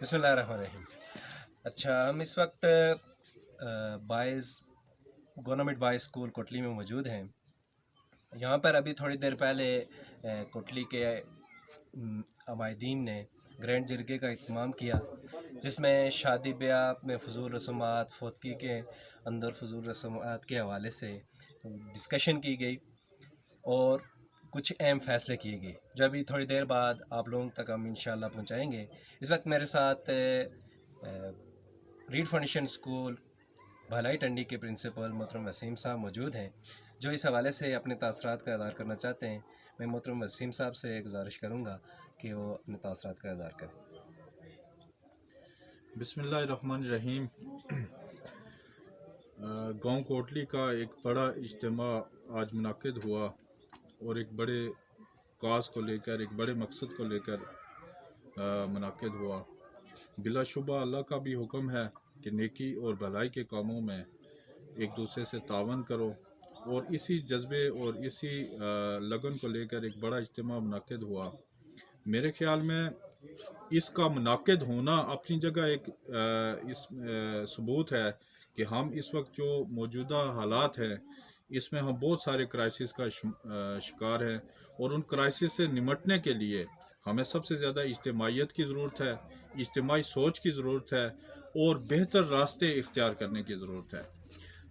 बिस्मिल्लाहिर्रहमानिर्रहीम। अच्छा, हम इस वक्त boys government boys school Kotli में मौजूद हैं। यहाँ पर अभी थोड़ी देर पहले कोटली के अमायदीन ने ग्रैंड जिरगे का इत्माम किया, जिसमें शादी ब्याह में फ़ुज़ूल रस्मात, फ़ौतगी के अंदर फ़ुज़ूल रस्मात के हवाले से डिस्कशन की गई और कुछ अहम फ़ैसले किए गए, जो अभी थोड़ी देर बाद आप लोगों तक हम इंशाअल्लाह पहुँचाएँगे। इस वक्त मेरे साथ रीड फाउंडेशन स्कूल भलाई टंडी के प्रिंसिपल मोहतरम वसीम साहब मौजूद हैं, जो इस हवाले से अपने तासरात का इज़हार करना चाहते हैं। मैं मोहतरम वसीम साहब से गुजारिश करूँगा कि वो अपने तासरात का इज़हार करें। बिस्मिल्लाहिर्रहमानिर्रहीम। गांव कोटली का एक बड़ा इज्तिमा आज मुनाकिद हुआ और एक बड़े काज को लेकर, एक बड़े मकसद को लेकर मुनाकिद हुआ। बिलाशुबा अल्लाह का भी हुक्म है कि नेकी और भलाई के कामों में एक दूसरे से तावन करो, और इसी जज्बे और इसी लगन को लेकर एक बड़ा इज्तिमा मुनाकिद हुआ। मेरे ख्याल में इसका मुनाकिद होना अपनी जगह एक सबूत है कि हम इस वक्त जो मौजूदा हालात हैं, इसमें हम बहुत सारे क्राइसिस का शिकार हैं, और उन क्राइसिस से निमटने के लिए हमें सबसे ज़्यादा इज्तिमाइयत की ज़रूरत है, इज्तिमाई सोच की ज़रूरत है, और बेहतर रास्ते इख्तियार करने की ज़रूरत है।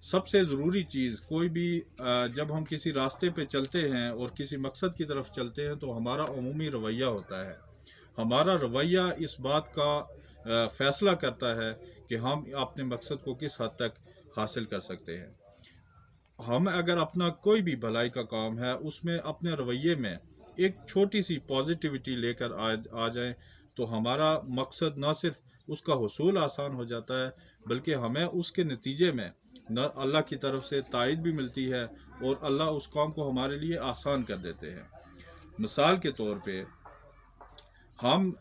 सबसे ज़रूरी चीज़, कोई भी जब हम किसी रास्ते पे चलते हैं और किसी मकसद की तरफ चलते हैं, तो हमारा अमूमी रवैया होता है। हमारा रवैया इस बात का फ़ैसला करता है कि हम अपने मकसद को किस हद तक हासिल कर सकते हैं। हम अगर अपना कोई भी भलाई का काम है, उसमें अपने रवैये में एक छोटी सी पॉजिटिविटी लेकर आ जाएं, तो हमारा मकसद न सिर्फ उसका हुसूल आसान हो जाता है, बल्कि हमें उसके नतीजे में न अल्लाह की तरफ से तायद भी मिलती है, और अल्लाह उस काम को हमारे लिए आसान कर देते हैं। मिसाल के तौर पे, हम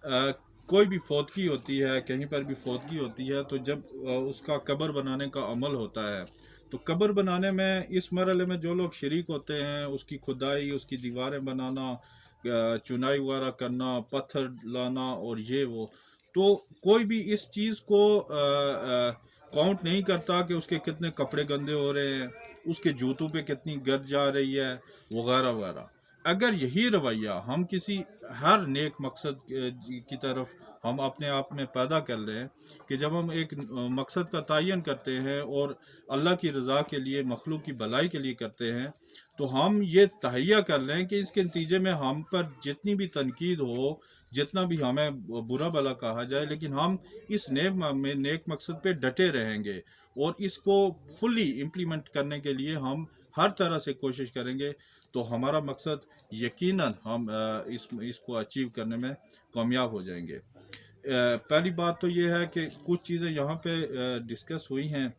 कोई भी फौतगी होती है, कहीं पर भी फौतगी होती है, तो जब उसका कब्र बनाने का अमल होता है, तो कब्र बनाने में इस मरहले में जो लोग शरीक होते हैं, उसकी खुदाई, उसकी दीवारें बनाना, चुनाई वगैरह करना, पत्थर लाना और ये वो, तो कोई भी इस चीज़ को काउंट नहीं करता कि उसके कितने कपड़े गंदे हो रहे हैं, उसके जूतों पे कितनी गर्द जा रही है, वगैरह वगैरह। अगर यही रवैया हम किसी हर नेक मकसद की तरफ हम अपने आप में पैदा कर लें, कि जब हम एक मकसद का तयन करते हैं और अल्लाह की रज़ा के लिए, मखलूक की भलाई के लिए करते हैं, तो हम ये तहैया कर लें कि इसके नतीजे में हम पर जितनी भी तनकीद हो, जितना भी हमें बुरा भला कहा जाए, लेकिन हम इस नेक मकसद पे डटे रहेंगे, और इसको फुली इम्प्लीमेंट करने के लिए हम हर तरह से कोशिश करेंगे, तो हमारा मकसद यकीनन हम इसको अचीव करने में कामयाब हो जाएंगे। पहली बात तो ये है कि कुछ चीज़ें यहाँ पे डिस्कस हुई हैं,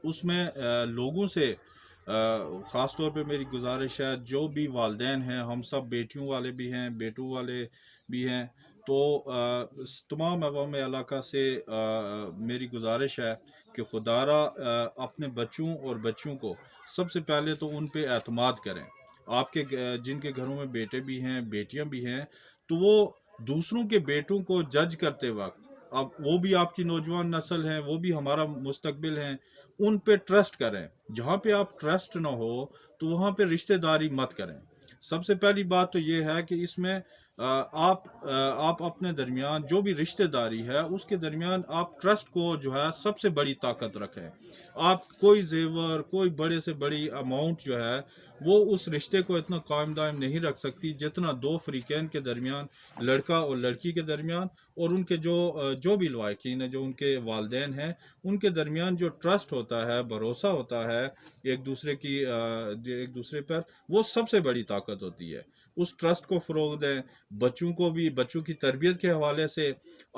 उसमें लोगों से ख़ास तौर पे मेरी गुजारिश है, जो भी वालिदैन हैं, हम सब बेटियों वाले भी हैं, बेटों वाले भी हैं, तो तमाम अवाम इलाका से मेरी गुजारिश है कि खुदारा अपने बच्चों और बच्चियों को सबसे पहले तो उन पे एतमाद करें। आपके जिनके घरों में बेटे भी हैं, बेटियां भी हैं, तो वो दूसरों के बेटों को जज करते वक्त, अब वो भी आपकी नौजवान नस्ल हैं, वो भी हमारा मुस्तकबिल हैं, उन पे ट्रस्ट करें। जहाँ पे आप ट्रस्ट ना हो, तो वहाँ पे रिश्तेदारी मत करें। सबसे पहली बात तो ये है कि इसमें आप अपने दरमियान जो भी रिश्तेदारी है, उसके दरमियान आप ट्रस्ट को जो है सबसे बड़ी ताकत रखें। आप कोई जेवर, कोई बड़े से बड़ी अमाउंट जो है, वो उस रिश्ते को इतना कायम दायम नहीं रख सकती जितना दो फ्रीकैन के दरमियान, लड़का और लड़की के दरमियान, और उनके जो भी लवाकिन है, जो उनके वालिदैन हैं, उनके दरमियान जो ट्रस्ट होता है, भरोसा होता है एक दूसरे पर, वो सबसे बड़ी ताकत होती है। उस ट्रस्ट को फ़रोग दें। बच्चों को भी, बच्चों की तरबियत के हवाले से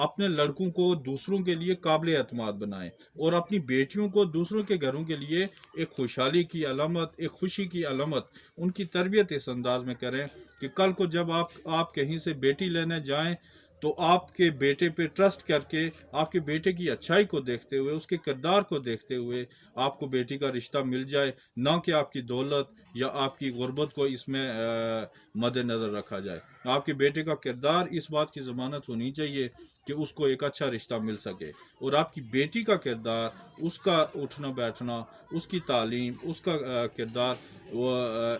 अपने लड़कों को दूसरों के लिए काबिल एतमाद बनाएं, और अपनी बेटियों को दूसरों के घरों के लिए एक खुशहाली की अलामत, एक खुशी की अलामत, उनकी तरबियत इस अंदाज में करें कि कल को जब आप कहीं से बेटी लेने जाएं, تو آپ کے بیٹے پہ ٹرسٹ کر کے آپ کے بیٹے کی اچھائی کو دیکھتے ہوئے اس کے کردار کو دیکھتے ہوئے آپ کو بیٹی کا رشتہ مل جائے، نہ کہ آپ کی دولت یا آپ کی غربت کو اس میں مد نظر رکھا جائے۔ آپ کے بیٹے کا کردار اس بات کی ضمانت ہونی چاہیے کہ اس کو ایک اچھا رشتہ مل سکے، اور آپ کی بیٹی کا کردار، اس کا اٹھنا بیٹھنا، اس کی تعلیم، اس کا کردار وہ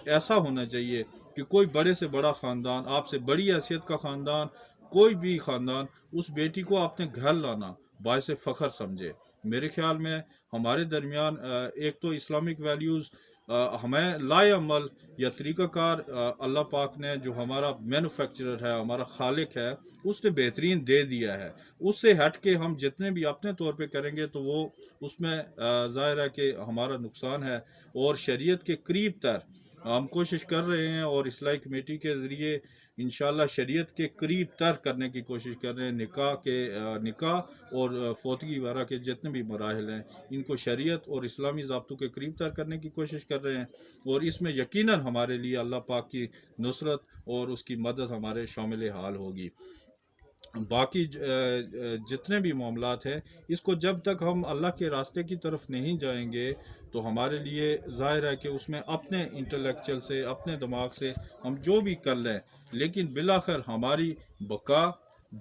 ایسا ہونا چاہیے کہ کوئی بڑے سے بڑا خاندان، آپ سے بڑی حیثیت کا خاندان، کوئی بھی خاندان اس بیٹی کو اپنے گھر لانا باعث فخر سمجھے۔ میرے خیال میں ہمارے درمیان ایک تو اسلامک ویلیوز ہمیں لائے عمل یا طریقہ کار اللہ پاک نے جو ہمارا مینوفیکچرر ہے، ہمارا خالق ہے، اس نے بہترین دے دیا ہے۔ اس سے ہٹ کے ہم جتنے بھی اپنے طور پہ کریں گے تو وہ اس میں ظاہر ہے کہ ہمارا نقصان ہے، اور شریعت کے قریب تر ہم کوشش کر رہے ہیں، اور اصلاحی کمیٹی کے ذریعے انشاءاللہ شریعت کے قریب تر کرنے کی کوشش کر رہے ہیں۔ نکاح اور فوتگی وغیرہ کے جتنے بھی مراحل ہیں ان کو شریعت اور اسلامی ضابطوں کے قریب تر کرنے کی کوشش کر رہے ہیں، اور اس میں یقیناً ہمارے لیے اللہ پاک کی نصرت اور اس کی مدد ہمارے شامل حال ہوگی۔ باقی جتنے بھی معاملات ہیں، اس کو جب تک ہم اللہ کے راستے کی طرف نہیں جائیں گے تو ہمارے لیے ظاہر ہے کہ اس میں اپنے انٹلیکچل سے، اپنے دماغ سے ہم جو بھی کر لیں، لیکن بالآخر ہماری بقا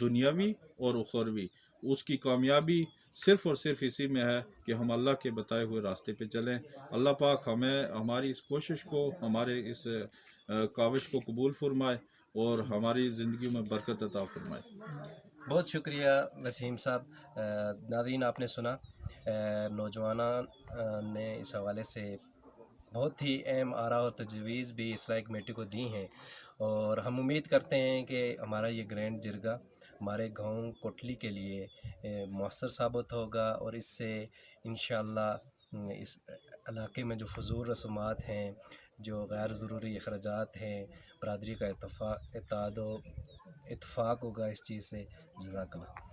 دنیاوی اور اخروی، اس کی کامیابی صرف اور صرف اسی میں ہے کہ ہم اللہ کے بتائے ہوئے راستے پہ چلیں۔ اللہ پاک ہمیں ہماری اس کوشش کو، ہمارے اس کاوش کو قبول فرمائے اور ہماری زندگی میں برکت عطا فرمائے۔ بہت شکریہ وسیم صاحب۔ ناظرین، آپ نے سنا نوجوانان نے اس حوالے سے بہت ہی اہم آراء اور تجویز بھی اصلاحی کمیٹی کو دی ہیں، اور ہم امید کرتے ہیں کہ ہمارا یہ گرینڈ جرگہ ہمارے گاؤں کوٹلی کے لیے مؤثر ثابت ہوگا، اور اس سے انشاءاللہ اس علاقے میں جو فضول رسومات ہیں، جو غیر ضروری اخراجات ہیں، برادری کا اتحاد و اتفاق ہوگا اس چیز سے۔ جزاک اللہ۔